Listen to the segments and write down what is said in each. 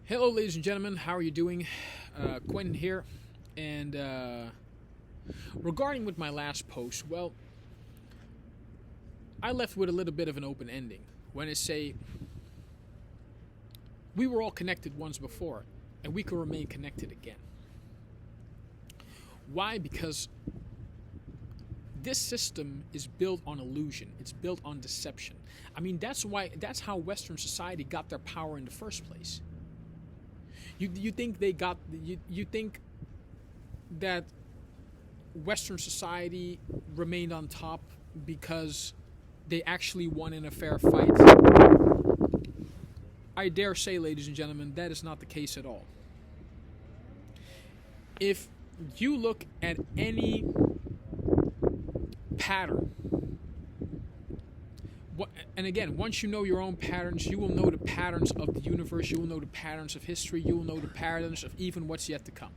Hello, ladies and gentlemen. How are you doing? Quentin here. And regarding with my last post, well, I left with a little bit of an open ending when I say we were all connected once before and we can remain connected again. Why? Because this system is built on illusion. It's built on deception. I mean, that's how Western society got their power in the first place. You think you think that Western society remained on top because they actually won in a fair fight? I dare say, ladies and gentlemen, that is not the case at all. If you look at any pattern, and again, once you know your own patterns, you will know the patterns of the universe, you will know the patterns of history, you will know the patterns of even what's yet to come.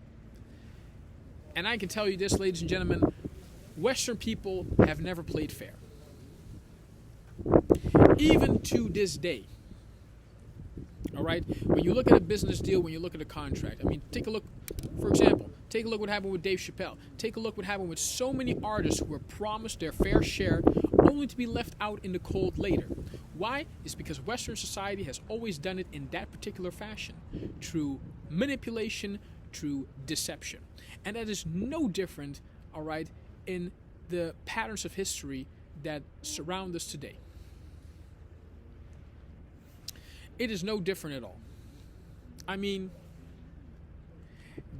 And I can tell you this, ladies and gentlemen, Western people have never played fair. Even to this day. Alright? When you look at a business deal, when you look at a contract, I mean, take a look, for example, take a look what happened with Dave Chappelle. Take a look what happened with so many artists who were promised their fair share only to be left out in the cold later. Why? It's because Western society has always done it in that particular fashion, through manipulation, through deception. And that is no different, alright, in the patterns of history that surround us today. It is no different at all. I mean,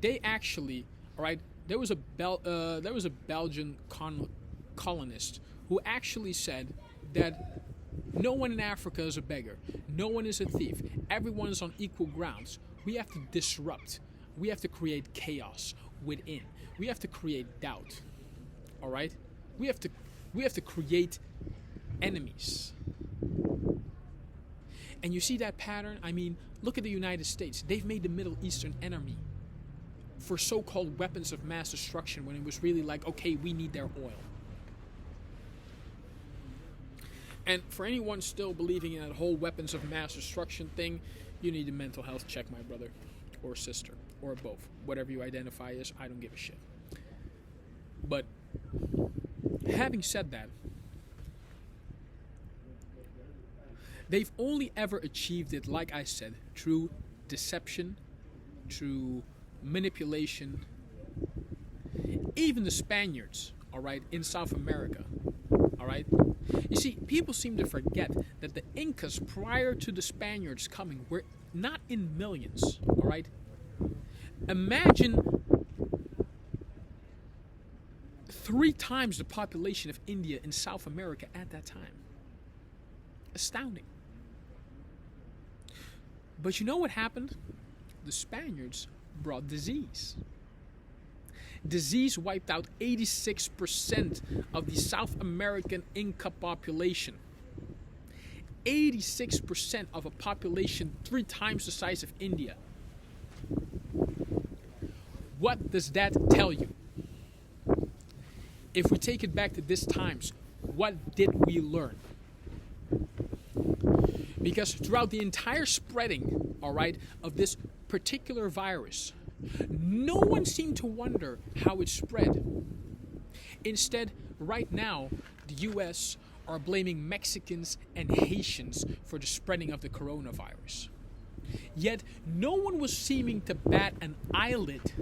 they actually, all right, there was a Belgian colonist who actually said that no one in Africa is a beggar, no one is a thief, everyone is on equal grounds. We have to disrupt. We have to create chaos within. We have to create doubt. All right, we have to create enemies. And you see that pattern? I mean, look at the United States. They've made the Middle Eastern enemy for so-called weapons of mass destruction when it was really like, okay, we need their oil. And for anyone still believing in that whole weapons of mass destruction thing, you need a mental health check, my brother or sister, or both. Whatever you identify as, I don't give a shit. But having said that, they've only ever achieved it, like I said, through deception, through manipulation. Even the Spaniards, all right, in South America, all right. You see, people seem to forget that the Incas, prior to the Spaniards coming, were not in millions, all right. Imagine 3 times the population of India in South America at that time. Astounding. But you know what happened? The Spaniards brought disease. Disease wiped out 86% of the South American Inca population. 86% of a population 3 times the size of India. What does that tell you? If we take it back to this times, what did we learn? Because throughout the entire spreading, all right, of this particular virus, no one seemed to wonder how it spread. Instead, right now, the US are blaming Mexicans and Haitians for the spreading of the coronavirus. Yet, no one was seeming to bat an eyelid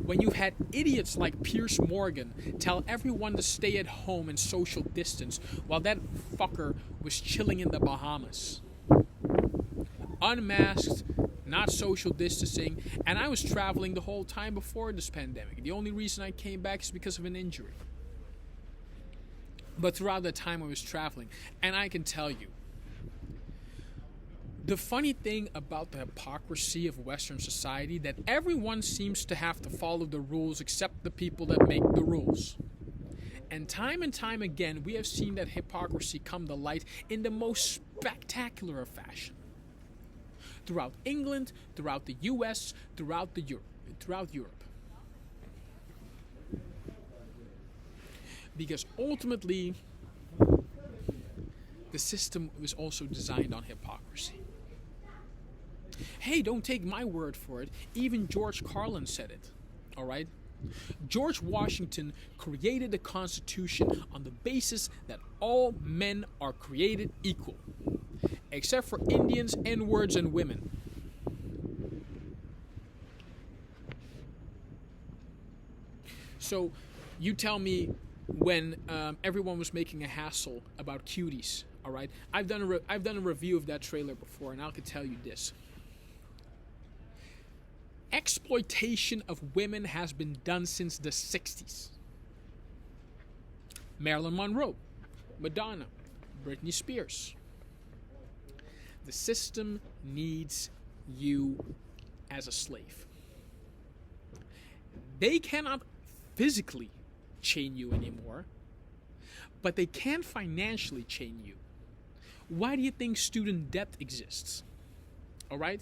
when you've had idiots like Piers Morgan tell everyone to stay at home and social distance while that fucker was chilling in the Bahamas. Unmasked, not social distancing, and I was traveling the whole time before this pandemic. The only reason I came back is because of an injury. But throughout the time I was traveling, and I can tell you, the funny thing about the hypocrisy of Western society, that everyone seems to have to follow the rules except the people that make the rules. And time again, we have seen that hypocrisy come to light in the most spectacular of fashion. Throughout England, throughout the US, throughout Europe. Because ultimately, the system was also designed on hypocrisy. Hey, don't take my word for it. Even George Carlin said it. All right? George Washington created the Constitution on the basis that all men are created equal, except for Indians, N-words, and women. So, you tell me when everyone was making a hassle about cuties, all right? I've done a review of that trailer before, and I can tell you this. Exploitation of women has been done since the 60s. Marilyn Monroe, Madonna, Britney Spears. The system needs you as a slave. They cannot physically chain you anymore, but they can financially chain you. Why do you think student debt exists? All right?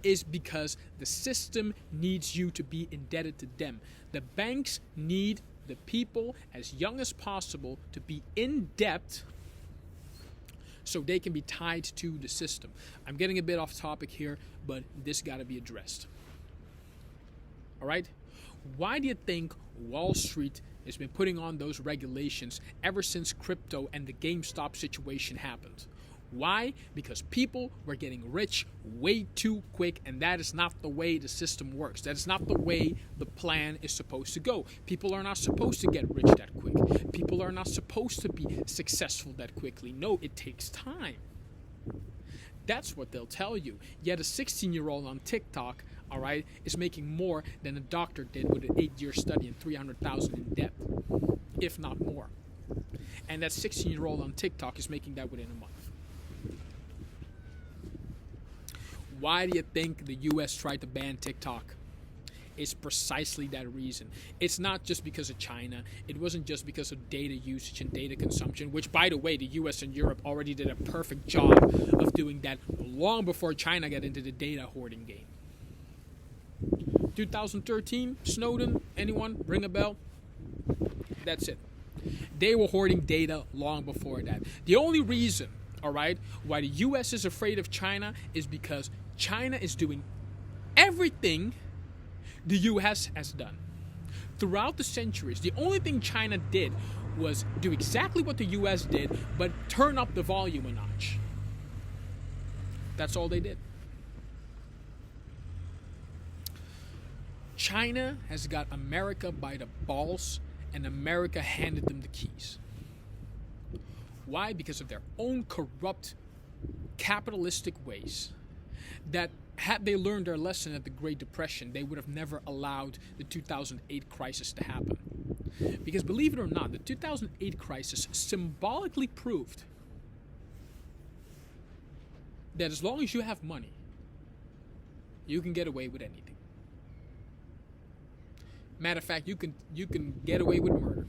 Is because the system needs you to be indebted to them. The banks need the people as young as possible to be in debt so they can be tied to the system. I'm getting a bit off topic here, but this got to be addressed. All right? Why do you think Wall Street has been putting on those regulations ever since crypto and the GameStop situation happened? Why? Because people were getting rich way too quick, and that is not the way the system works. That is not the way the plan is supposed to go. People are not supposed to get rich that quick. People are not supposed to be successful that quickly. No, it takes time. That's what they'll tell you. Yet a 16-year-old on TikTok, all right, is making more than a doctor did with an 8-year study and $300,000 in debt, if not more. And that 16-year-old on TikTok is making that within a month. Why do you think the U.S. tried to ban TikTok? It's precisely that reason. It's not just because of China. It wasn't just because of data usage and data consumption, which, by the way, the U.S. and Europe already did a perfect job of doing that long before China got into the data hoarding game. 2013, Snowden, anyone? Ring a bell? That's it. They were hoarding data long before that. The only reason, all right, why the U.S. is afraid of China is because China is doing everything the U.S. has done. Throughout the centuries, the only thing China did was do exactly what the U.S. did, but turn up the volume a notch. That's all they did. China has got America by the balls, and America handed them the keys. Why? Because of their own corrupt, capitalistic ways that, had they learned their lesson at the Great Depression, they would have never allowed the 2008 crisis to happen. Because believe it or not, the 2008 crisis symbolically proved that as long as you have money, you can get away with anything. Matter of fact, you can get away with murder.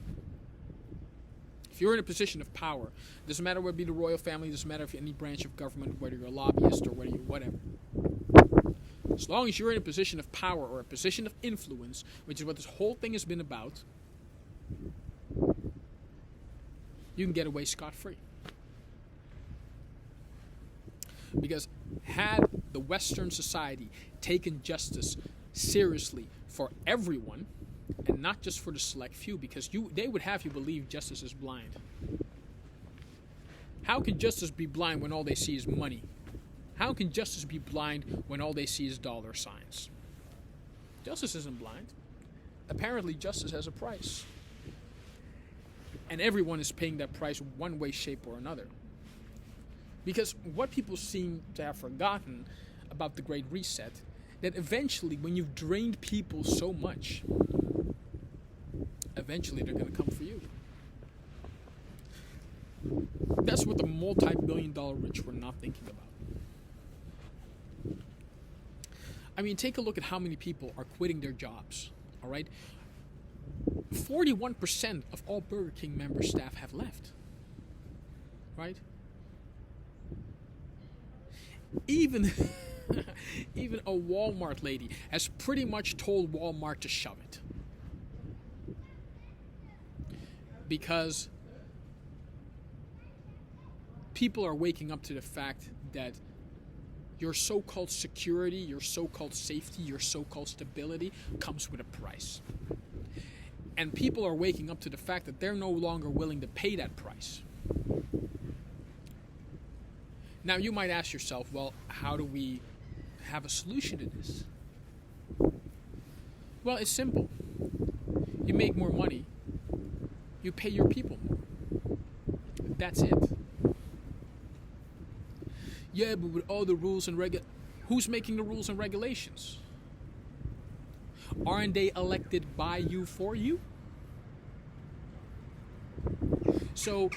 If you're in a position of power, doesn't matter whether it be the royal family, doesn't matter if you're any branch of government, whether you're a lobbyist or whether you're whatever. As long as you're in a position of power or a position of influence, which is what this whole thing has been about, you can get away scot-free. Because had the Western society taken justice seriously for everyone, and not just for the select few, because they would have you believe justice is blind. How can justice be blind when all they see is money? How can justice be blind when all they see is dollar signs? Justice isn't blind. Apparently, justice has a price. And everyone is paying that price one way, shape, or another. Because what people seem to have forgotten about the Great Reset, that eventually, when you've drained people so much, eventually they're going to come for you. That's what the multi-billion-dollar rich were not thinking about. I mean, take a look at how many people are quitting their jobs, all right? 41% of all Burger King member staff have left, right? Even a Walmart lady has pretty much told Walmart to shove it. Because people are waking up to the fact that your so-called security, your so-called safety, your so-called stability comes with a price. And people are waking up to the fact that they're no longer willing to pay that price. Now you might ask yourself, well, how do we have a solution to this? Well, it's simple. You make more money, you pay your people more. That's it. Yeah, but with all the rules and who's making the rules and regulations? Aren't they elected by you for you? So,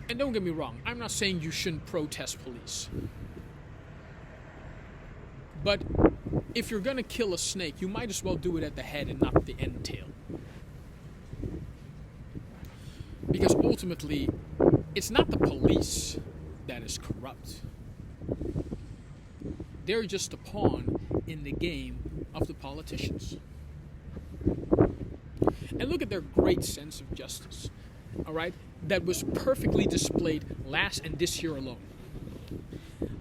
and don't get me wrong, I'm not saying you shouldn't protest police. But if you're gonna kill a snake, you might as well do it at the head and not the end tail. Because ultimately, it's not the police that is corrupt. They're just a pawn in the game of the politicians. And look at their great sense of justice, all right? That was perfectly displayed last and this year alone.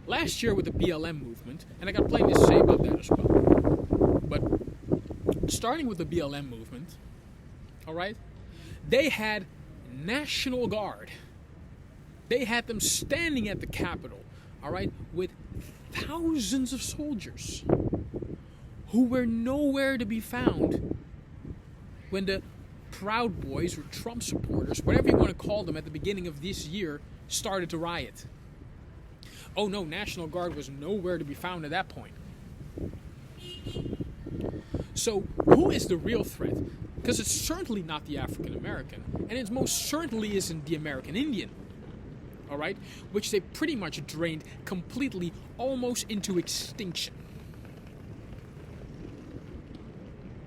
Last year with the BLM movement, and I got plenty to say about that as well. But starting with the BLM movement, all right, they had National Guard. They had them standing at the Capitol, all right, with thousands of soldiers who were nowhere to be found when the Proud Boys or Trump supporters, whatever you want to call them, at the beginning of this year started to riot. Oh no, National Guard was nowhere to be found at that point. So who is the real threat? Because it's certainly not the African American, and it most certainly isn't the American Indian. All right, which they pretty much drained completely, almost into extinction.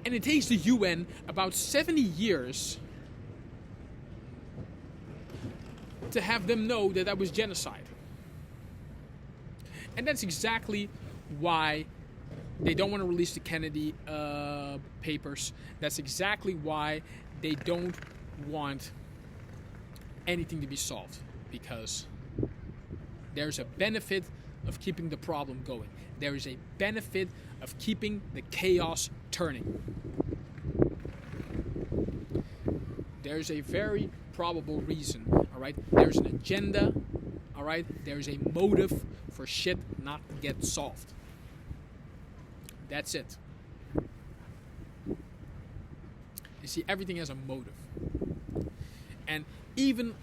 And it takes the UN about 70 years to have them know that that was genocide. And that's exactly why they don't want to release the Kennedy papers. That's exactly why they don't want anything to be solved. Because there's a benefit of keeping the problem going. There is a benefit of keeping the chaos turning. There's a very probable reason, all right? There's an agenda, all right? There's a motive for shit not to get solved. That's it. You see, everything has a motive. And even,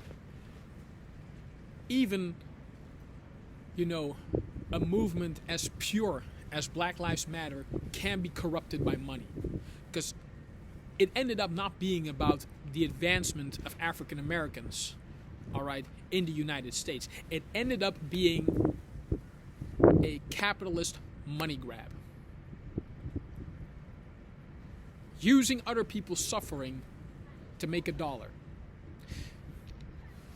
you know, a movement as pure as Black Lives Matter can be corrupted by money. Because it ended up not being about the advancement of African Americans, all right, in the United States. It ended up being a capitalist money grab. Using other people's suffering to make a dollar.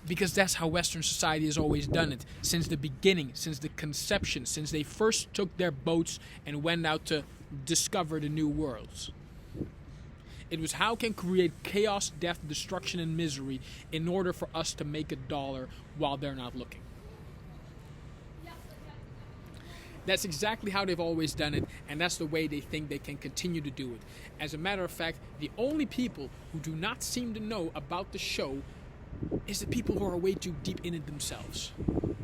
Because that's how Western society has always done it. Since the beginning, since the conception, since they first took their boats and went out to discover the new worlds. It was how can create chaos, death, destruction, and misery in order for us to make a dollar while they're not looking. That's exactly how they've always done it, and that's the way they think they can continue to do it. As a matter of fact, the only people who do not seem to know about the show is the people who are way too deep in it themselves.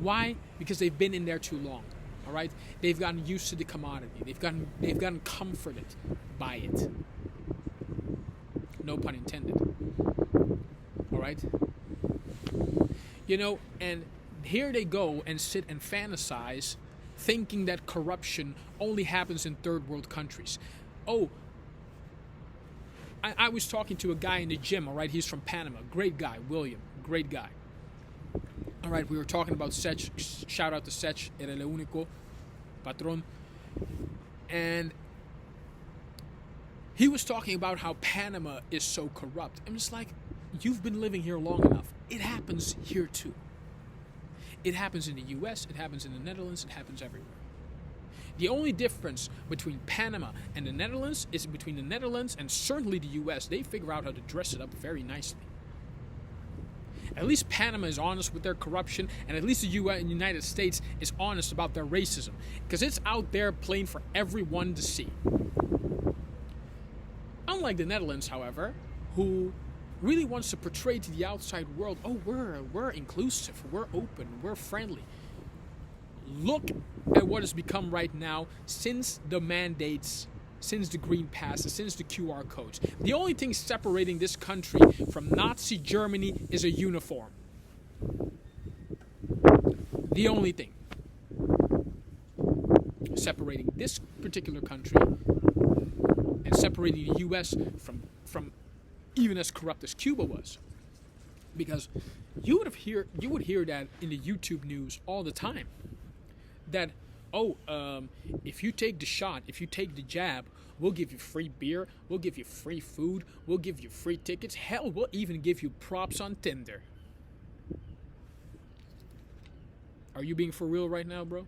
Why? Because they've been in there too long. All right? They've gotten used to the commodity. They've gotten comforted by it. No pun intended. All right? You know, and here they go and sit and fantasize thinking that corruption only happens in third world countries. Oh, I was talking to a guy in the gym, all right? He's from Panama. Great guy, William. Great guy. All right, we were talking about Sech. Shout out to Sech, era el único patrón. And he was talking about how Panama is so corrupt. I'm just like, you've been living here long enough. It happens here too. It happens in the US, it happens in the Netherlands, it happens everywhere. The only difference between Panama and the Netherlands is between the Netherlands and certainly the US. They figure out how to dress it up very nicely. At least Panama is honest with their corruption, and at least the United States is honest about their racism, because it's out there plain for everyone to see. Unlike the Netherlands, however, who really wants to portray to the outside world, oh, we're inclusive, we're open, we're friendly. Look at what has become right now since the mandates, since the green passes, since the QR codes. The only thing separating this country from Nazi Germany is a uniform. The only thing separating this particular country and separating the U.S. from even as corrupt as Cuba was. Because you would hear that in the YouTube news all the time. That, if you take the shot, if you take the jab, we'll give you free beer, we'll give you free food, we'll give you free tickets, hell, we'll even give you props on Tinder. Are you being for real right now, bro?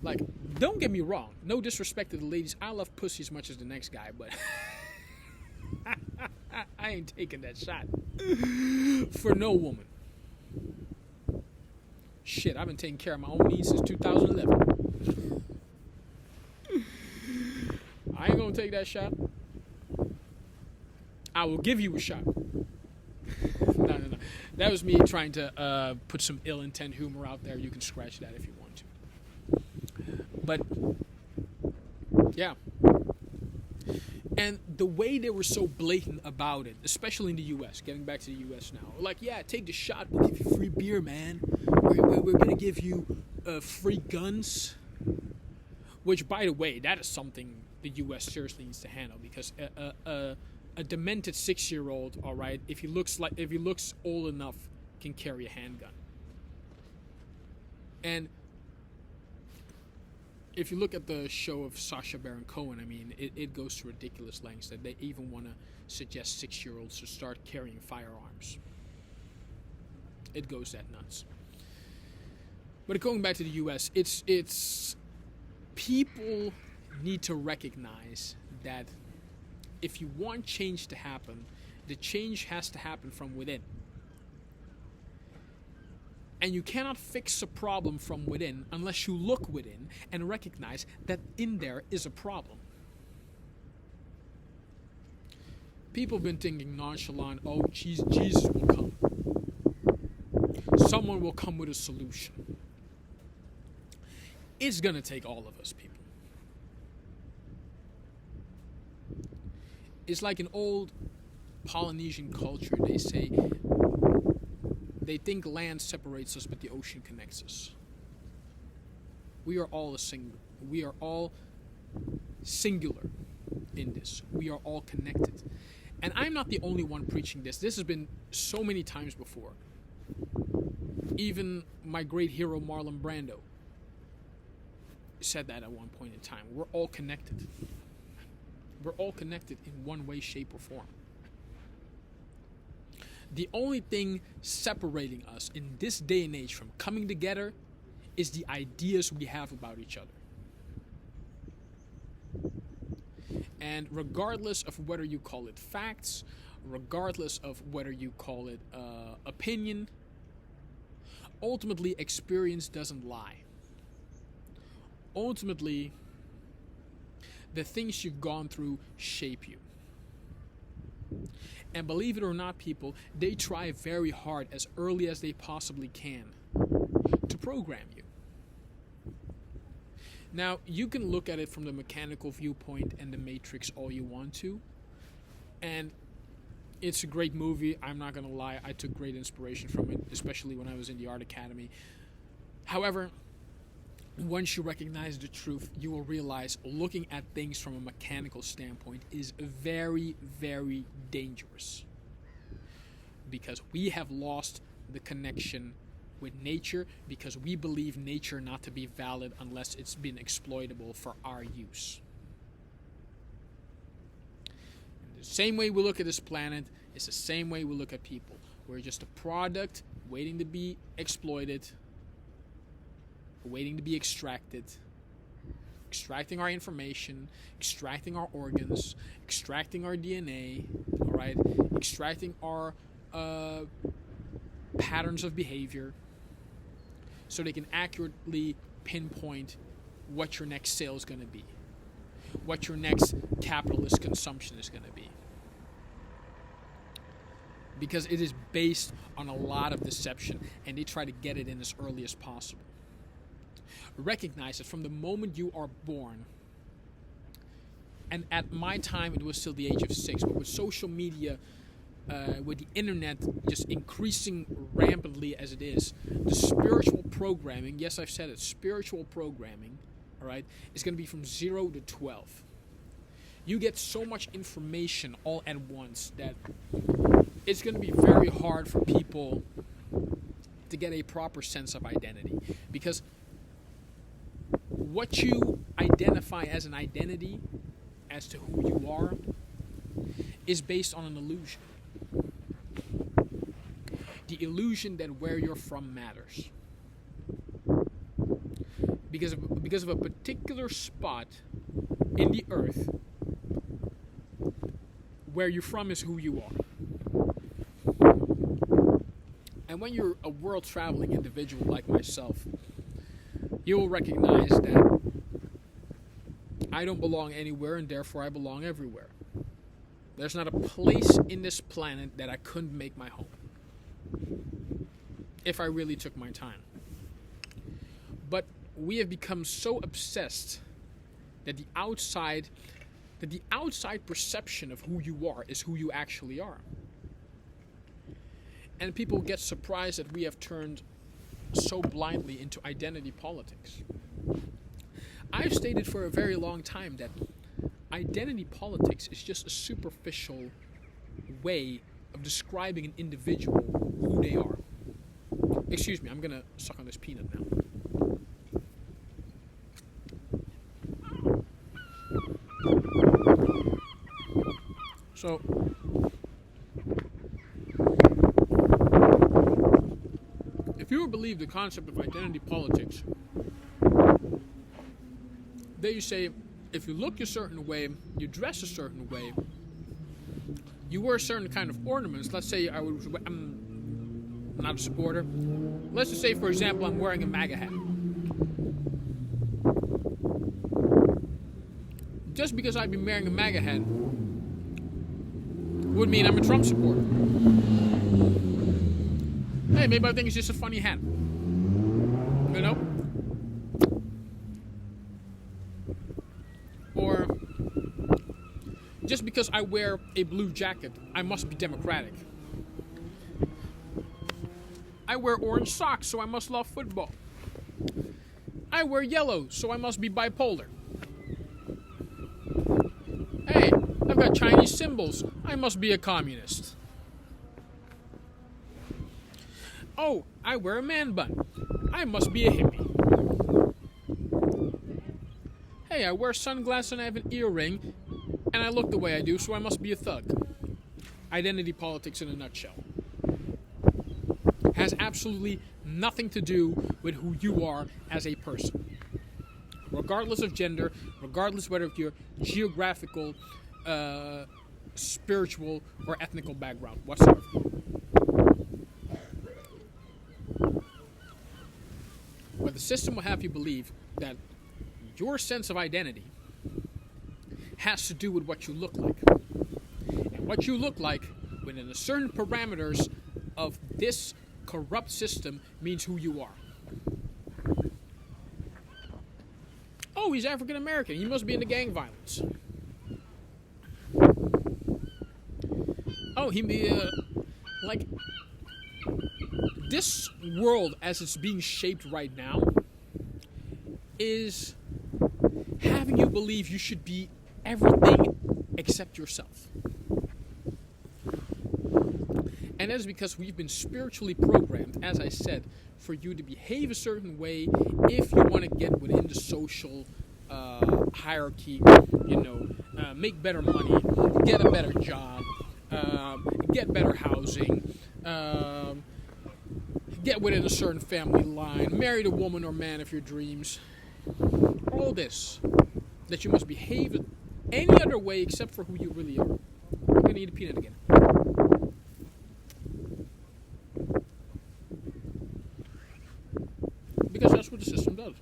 Like, don't get me wrong, no disrespect to the ladies, I love pussy as much as the next guy, but I ain't taking that shot for no woman. Shit, I've been taking care of my own needs since 2011. I ain't gonna take that shot. I will give you a shot. No. That was me trying to put some ill intent humor out there. You can scratch that if you want to. But, yeah. And the way they were so blatant about it, especially in the U.S., getting back to the U.S. now, like, yeah, take the shot, we'll give you free beer, man. We're going to give you free guns. Which, by the way, that is something the U.S. seriously needs to handle, because a demented 6-year-old, all right, if he looks old enough, can carry a handgun. And if you look at the show of Sacha Baron Cohen, I mean, it goes to ridiculous lengths that they even want to suggest 6-year-olds to start carrying firearms. It goes that nuts. But going back to the U.S., it's people need to recognize that if you want change to happen, the change has to happen from within. And you cannot fix a problem from within unless you look within and recognize that in there is a problem. People have been thinking nonchalant, oh, Jesus will come. Someone will come with a solution. It's going to take all of us, people. It's like an old Polynesian culture. They say, they think land separates us, but the ocean connects us. We are all singular in this. We are all connected. And I'm not the only one preaching this. This has been so many times before. Even my great hero Marlon Brando said that at one point in time. We're all connected. We're all connected in one way, shape, or form. The only thing separating us in this day and age from coming together is the ideas we have about each other. And regardless of whether you call it facts, regardless of whether you call it opinion, ultimately experience doesn't lie. Ultimately, the things you've gone through shape you. And believe it or not, people, they try very hard as early as they possibly can to program you. Now, you can look at it from the mechanical viewpoint and the Matrix all you want to. And it's a great movie. I'm not going to lie. I took great inspiration from it, especially when I was in the Art Academy. However, once you recognize the truth, you will realize looking at things from a mechanical standpoint is very, very dangerous. Because we have lost the connection with nature, because we believe nature not to be valid unless it's been exploitable for our use. And the same way we look at this planet is the same way we look at people. We're just a product waiting to be exploited, waiting to be extracted, extracting our information, extracting our organs, extracting our DNA, all right? Extracting our patterns of behavior so they can accurately pinpoint what your next sale is going to be, what your next capitalist consumption is going to be. Because it is based on a lot of deception, and they try to get it in as early as possible. Recognize that from the moment you are born, and at my time it was still the age of 6, but with social media, with the internet just increasing rampantly as it is, the spiritual programming, yes, I've said it, spiritual programming, all right, is going to be from 0 to 12. You get so much information all at once that it's going to be very hard for people to get a proper sense of identity, because what you identify as an identity as to who you are is based on an illusion. The illusion that where you're from matters. Because of a particular spot in the earth, where you're from is who you are. And when you're a world-traveling individual like myself, you will recognize that I don't belong anywhere, and therefore I belong everywhere. There's not a place in this planet that I couldn't make my home, if I really took my time. But we have become so obsessed that the outside perception of who you are is who you actually are. And people get surprised that we have turned so blindly into identity politics. I've stated for a very long time that identity politics is just a superficial way of describing an individual who they are. Excuse me, I'm gonna suck on this peanut now. So, if you believe the concept of identity politics, they say if you look a certain way, you dress a certain way, you wear a certain kind of ornaments. Let's say I'm not a supporter. Let's just say, for example, I'm wearing a MAGA hat. Just because I've been wearing a MAGA hat would mean I'm a Trump supporter. Hey, maybe I think it's just a funny hat. You know? Or just because I wear a blue jacket, I must be democratic. I wear orange socks, so I must love football. I wear yellow, so I must be bipolar. Hey, I've got Chinese symbols. I must be a communist. Oh, I wear a man bun. I must be a hippie. Hey, I wear sunglasses and I have an earring, and I look the way I do, so I must be a thug. Identity politics in a nutshell. Has absolutely nothing to do with who you are as a person. Regardless of gender, regardless whether of your geographical, spiritual, or ethnical background whatsoever. But the system will have you believe that your sense of identity has to do with what you look like. And what you look like within the certain parameters of this corrupt system means who you are. Oh, he's African American. He must be into gang violence. Oh, like, this world as it's being shaped right now is having you believe you should be everything except yourself. And that is because we've been spiritually programmed, as I said, for you to behave a certain way if you want to get within the social hierarchy, make better money, get a better job, get better housing, get within a certain family line, marry the woman or man of your dreams. All this, that you must behave any other way except for who you really are. gonna eat a peanut again. Because that's what the system does.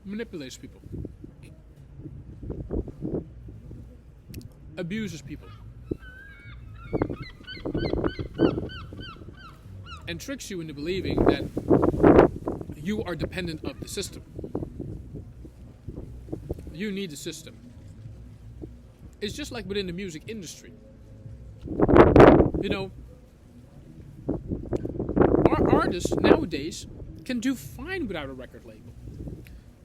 Manipulates people. Abuses people. And tricks you into believing that you are dependent of the system. You need the system. It's just like within the music industry. You know, our artists nowadays can do fine without a record label.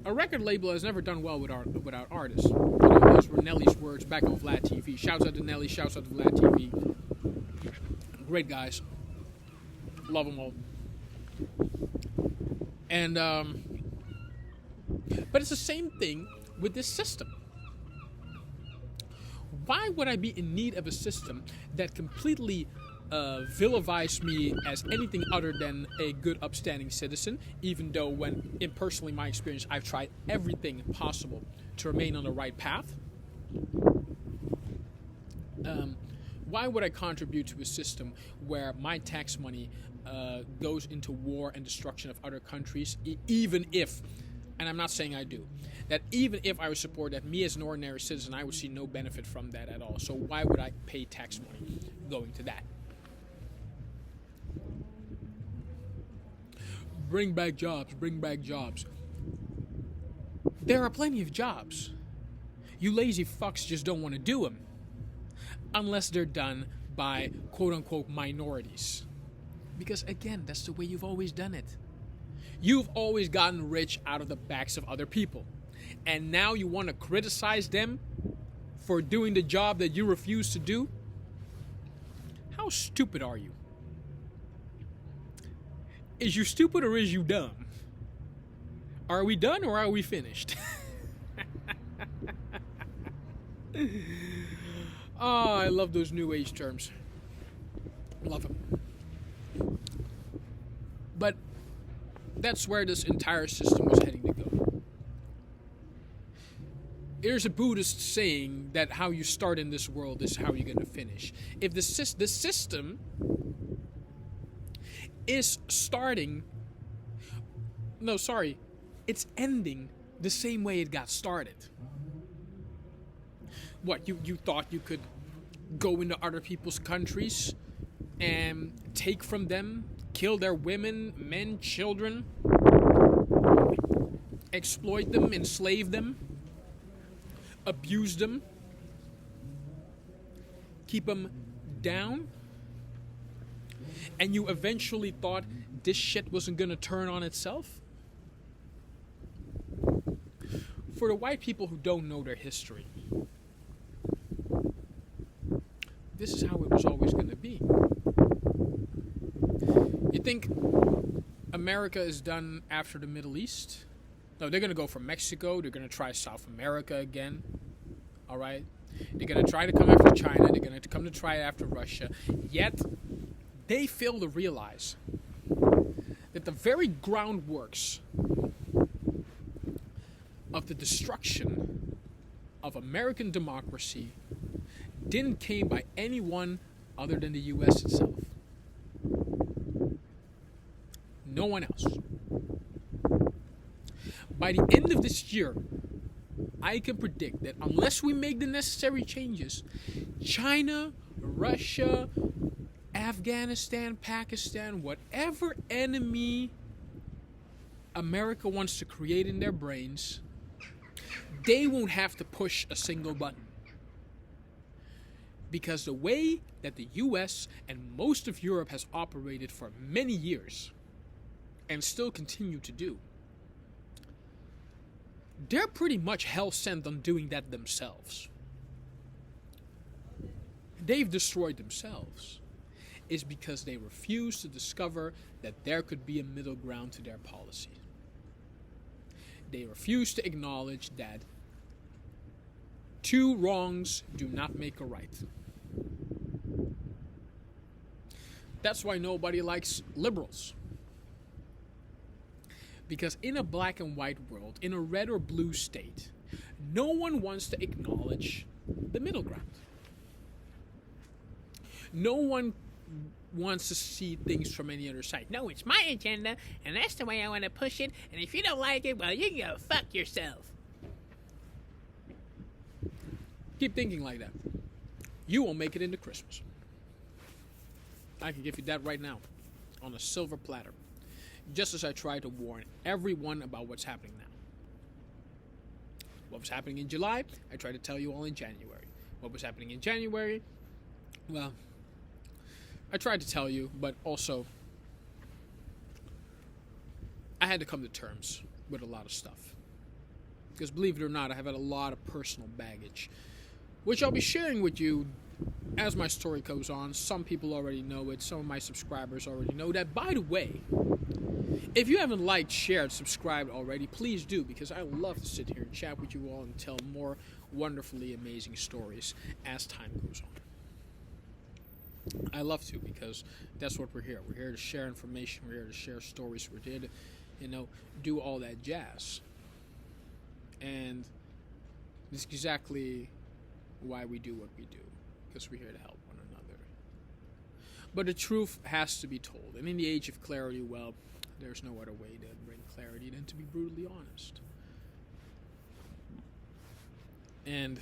A record label has never done well without artists. You know, those were Nelly's words back on Vlad TV. Shouts out to Nelly, shouts out to Vlad TV. Great guys. Love them all. And, but it's the same thing with this system. Why would I be in need of a system that completely vilifies me as anything other than a good, upstanding citizen, even though when, in personally my experience, I've tried everything possible to remain on the right path? Why would I contribute to a system where my tax money goes into war and destruction of other countries, even if, and I'm not saying I do, that even if I would support that, me as an ordinary citizen, I would see no benefit from that at all. So why would I pay tax money going to that? Bring back jobs, bring back jobs. There are plenty of jobs. You lazy fucks just don't want to do them. Unless they're done by quote-unquote minorities. Because again, that's the way you've always done it. You've always gotten rich out of the backs of other people. And now you want to criticize them for doing the job that you refuse to do? How stupid are you? Is you stupid or is you dumb? Are we done or are we finished? Oh, I love those new age terms. Love them. But that's where this entire system was heading to go. There's a Buddhist saying that how you start in this world is how you're going to finish. If the system is starting... No, sorry. It's ending the same way it got started. What, you thought you could go into other people's countries and take from them, kill their women, men, children, exploit them, enslave them, abuse them, keep them down, and you eventually thought this shit wasn't gonna turn on itself? For the white people who don't know their history, this is how it was always going to be. You think America is done after the Middle East? No, they're going to go for Mexico. They're going to try South America again. All right? They're going to try to come after China. They're going to come to try after Russia. Yet, they fail to realize that the very groundworks of the destruction of American democracy didn't came by anyone other than the U.S. itself. No one else. By the end of this year, I can predict that unless we make the necessary changes, China, Russia, Afghanistan, Pakistan, whatever enemy America wants to create in their brains, they won't have to push a single button. Because the way that the US and most of Europe has operated for many years, and still continue to do, they're pretty much hell-sent on doing that themselves. They've destroyed themselves. Is because they refuse to discover that there could be a middle ground to their policy. They refuse to acknowledge that two wrongs do not make a right. That's why nobody likes liberals. Because in a black and white world, in a red or blue state, no one wants to acknowledge the middle ground. No one wants to see things from any other side. No, it's my agenda, and that's the way I want to push it. And if you don't like it, well, you can go fuck yourself. Keep thinking like that. You will make it into Christmas. I can give you that right now on a silver platter. Just as I try to warn everyone about what's happening now. What was happening in July, I tried to tell you all in January. What was happening in January, well, I tried to tell you, but also I had to come to terms with a lot of stuff. Because believe it or not, I have had a lot of personal baggage, which I'll be sharing with you as my story goes on. Some people already know it. Some of my subscribers already know that. By the way, if you haven't liked, shared, subscribed already, please do, because I love to sit here and chat with you all and tell more wonderfully amazing stories as time goes on. I love to, because that's what we're here. We're here to share information. We're here to share stories. We're here to, do all that jazz. And this is exactly why we do what we do, because we're here to help one another. But the truth has to be told. And in the age of clarity, well, there's no other way to bring clarity than to be brutally honest. And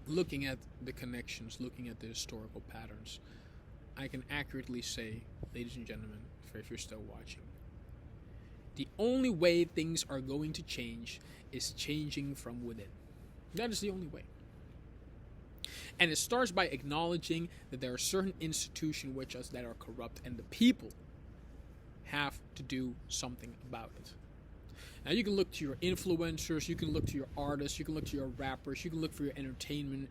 looking at the connections, looking at the historical patterns, I can accurately say, ladies and gentlemen, if you're still watching, the only way things are going to change is changing from within. That is the only way. And it starts by acknowledging that there are certain institutions which us that are corrupt, and the people have to do something about it. Now you can look to your influencers, you can look to your artists, you can look to your rappers, you can look for your entertainment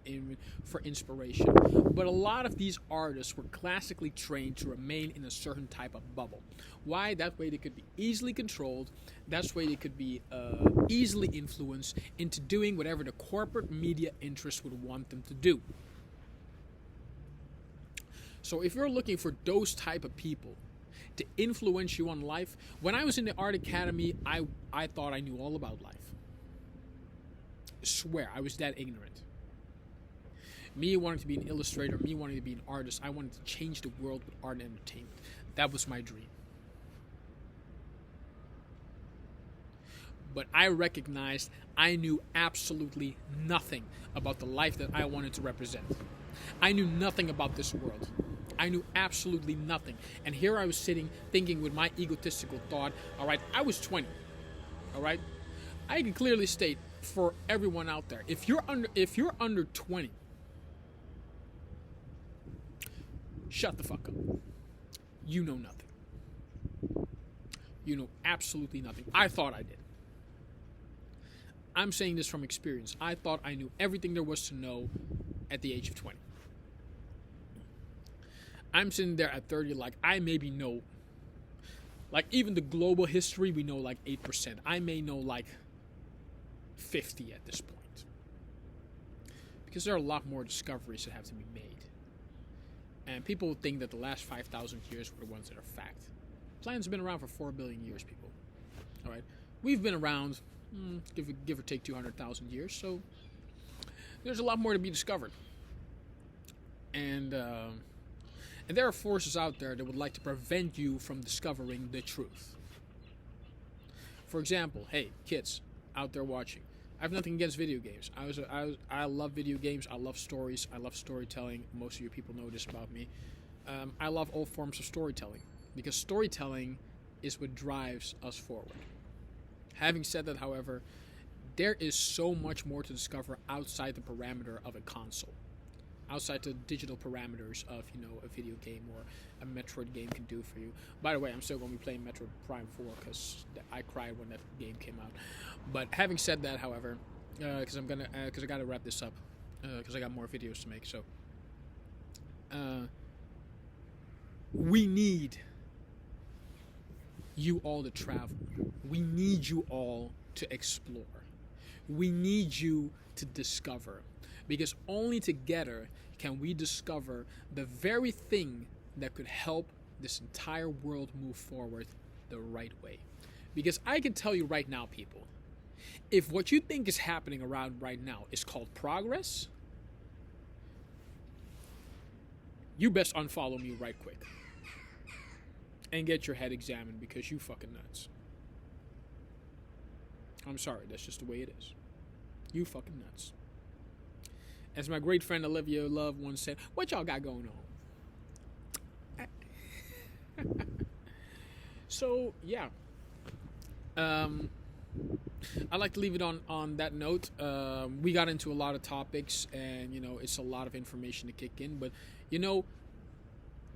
for inspiration. But a lot of these artists were classically trained to remain in a certain type of bubble. Why? That way they could be easily controlled. That's way they could be easily influenced into doing whatever the corporate media interests would want them to do. So if you're looking for those type of people to influence you on life, when I was in the art academy, I thought I knew all about life. I swear, I was that ignorant. Me wanting to be an illustrator, me wanting to be an artist, I wanted to change the world with art and entertainment. That was my dream. But I recognized I knew absolutely nothing about the life that I wanted to represent. I knew nothing about this world. I knew absolutely nothing. And here I was sitting thinking with my egotistical thought, all right, I was 20. All right? I can clearly state for everyone out there, if you're under 20, shut the fuck up. You know nothing. You know absolutely nothing. I thought I did. I'm saying this from experience. I thought I knew everything there was to know at the age of 20. I'm sitting there at 30 like I maybe know, like even the global history, we know like 8%. I may know like 50 at this point. Because there are a lot more discoveries that have to be made. And people think that the last 5,000 years were the ones that are fact. Planet's been around for 4 billion years, people. All right? We've been around, give or take 200,000 years, so there's a lot more to be discovered. And there are forces out there that would like to prevent you from discovering the truth. For example, hey, kids out there watching, I have nothing against video games. I love video games. I love stories. I love storytelling. Most of you people know this about me. I love all forms of storytelling because storytelling is what drives us forward. Having said that, however, there is so much more to discover outside the parameter of a console. Outside the digital parameters of, a video game or a Metroid game can do for you. By the way, I'm still going to be playing Metroid Prime 4 because I cried when that game came out. But having said that, however, because I got to wrap this up because I got more videos to make. So, we need you all to travel. We need you all to explore. We need you to discover. Because only together can we discover the very thing that could help this entire world move forward the right way. Because I can tell you right now, people, if what you think is happening around right now is called progress, you best unfollow me right quick and get your head examined because you fucking nuts. I'm sorry, that's just the way it is. You fucking nuts. As my great friend Olivia Love once said, what y'all got going on? So, yeah. I'd like to leave it on that note. We got into a lot of topics, and, you know, it's a lot of information to kick in. But, you know,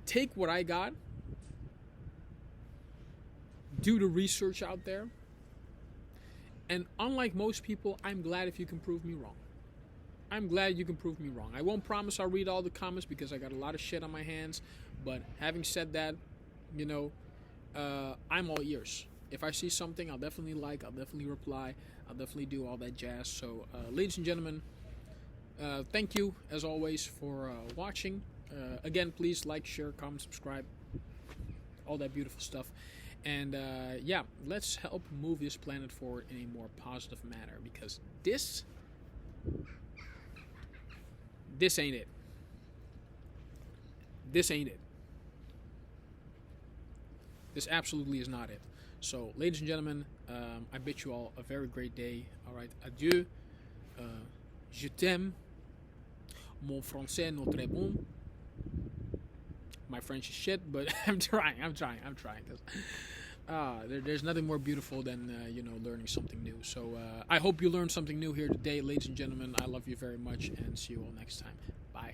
take what I got, do the research out there, and unlike most people, I'm glad if you can prove me wrong. I'm glad you can prove me wrong. I won't promise I'll read all the comments because I got a lot of shit on my hands. But having said that, you know, I'm all ears. If I see something, I'll definitely like, I'll definitely reply, I'll definitely do all that jazz. So, ladies and gentlemen, thank you, as always, for watching. Again, please like, share, comment, subscribe, all that beautiful stuff. And, yeah, let's help move this planet forward in a more positive manner, because this ain't it. This ain't it. This absolutely is not it. So, ladies and gentlemen, I bid you all a very great day. All right, adieu. Je t'aime. Mon français n'est très bon. My French is shit, but I'm trying. Cause, there's nothing more beautiful than, you know, learning something new. So, I hope you learned something new here today. Ladies and gentlemen, I love you very much, and see you all next time. Bye.